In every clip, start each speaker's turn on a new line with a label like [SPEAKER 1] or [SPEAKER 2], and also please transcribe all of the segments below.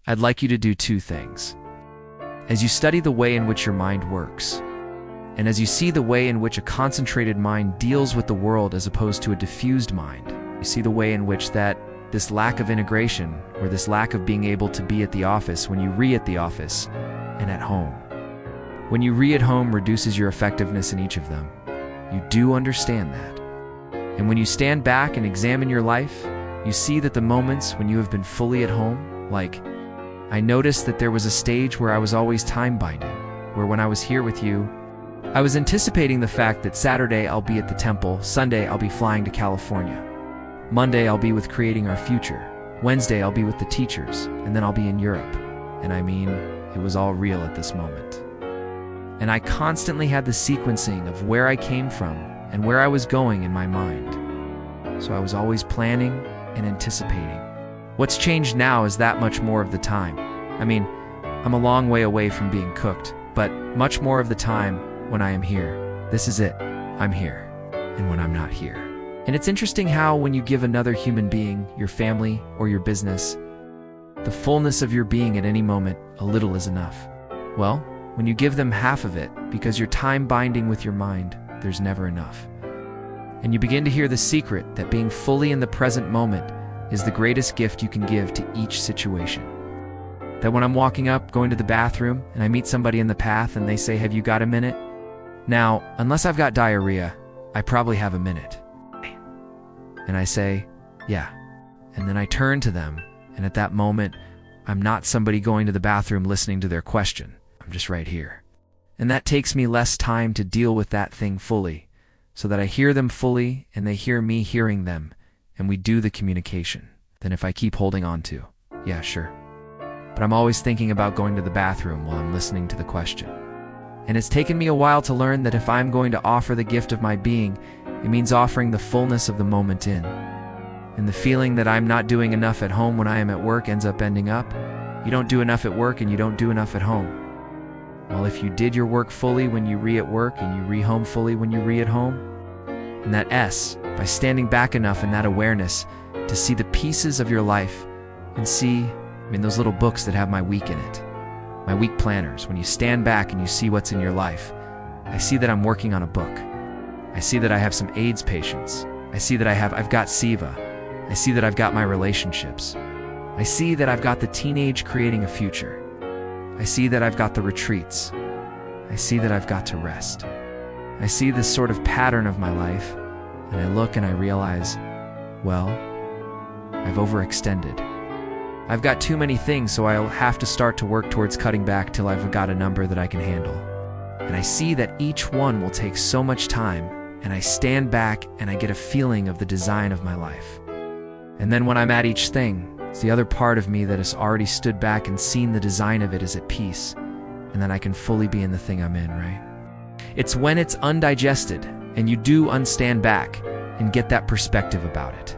[SPEAKER 1] I'd like you to do two things. As you study the way in which your mind works, and as you see the way in which a concentrated mind deals with the world as opposed to a diffused mind, you see the way in which this lack of integration, or this lack of being able to be at the office when you at the office and at home. When you at home reduces your effectiveness in each of them. You do understand that. And when you stand back and examine your life, you see that the moments when you have been fully at home, like, I noticed that there was a stage where I was always time-binding, where when I was here with you, I was anticipating the fact that Saturday I'll be at the temple, Sunday I'll be flying to California, Monday I'll be with creating our future, Wednesday I'll be with the teachers, and then I'll be in Europe. And I mean, it was all real at this moment. And I constantly had the sequencing of where I came from and where I was going in my mind. So I was always planning and anticipating. What's changed now is that much more of the time. I mean, I'm a long way away from being cooked, but much more of the time when I am here, this is it, I'm here, and when I'm not here. And it's interesting how when you give another human being, your family or your business, the fullness of your being at any moment, a little is enough. Well, when you give them half of it, because you're time binding with your mind, there's never enough. And you begin to hear the secret that being fully in the present moment is the greatest gift you can give to each situation. That when I'm walking up, going to the bathroom, and I meet somebody in the path and they say, "Have you got a minute?" Now, unless I've got diarrhea, I probably have a minute. And I say, "Yeah." And then I turn to them, and at that moment, I'm not somebody going to the bathroom listening to their question. I'm just right here. And that takes me less time to deal with that thing fully, so that I hear them fully and they hear me hearing them, and we do the communication, than if I keep holding on to, "Yeah, sure." But I'm always thinking about going to the bathroom while I'm listening to the question. And it's taken me a while to learn that if I'm going to offer the gift of my being, it means offering the fullness of the moment in. And the feeling that I'm not doing enough at home when I am at work ends up ending up, you don't do enough at work and you don't do enough at home. Well, if you did your work fully when you at work and you home fully when you at home, and that S, by standing back enough in that awareness to see the pieces of your life and see, those little books that have my week in it, my week planners, when you stand back and you see what's in your life, I see that I'm working on a book. I see that I have some AIDS patients. I see that I've got SIVA. I see that I've got my relationships. I see that I've got the teenage creating a future. I see that I've got the retreats. I see that I've got to rest. I see this sort of pattern of my life, and I look and I realize, well, I've overextended. I've got too many things, so I'll have to start to work towards cutting back till I've got a number that I can handle. And I see that each one will take so much time, and I stand back and I get a feeling of the design of my life. And then when I'm at each thing, it's the other part of me that has already stood back and seen the design of it is at peace, and then I can fully be in the thing I'm in, right? It's when it's undigested, and you do unstand back and get that perspective about it,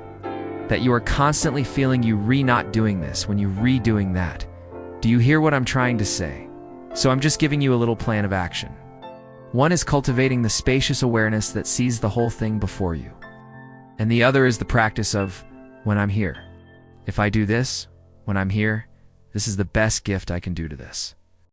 [SPEAKER 1] that you are constantly feeling you not doing this when you doing that. Do you hear what I'm trying to say? So I'm just giving you a little plan of action. One is cultivating the spacious awareness that sees the whole thing before you. And the other is the practice of, when I'm here. If I do this, when I'm here, this is the best gift I can do to this.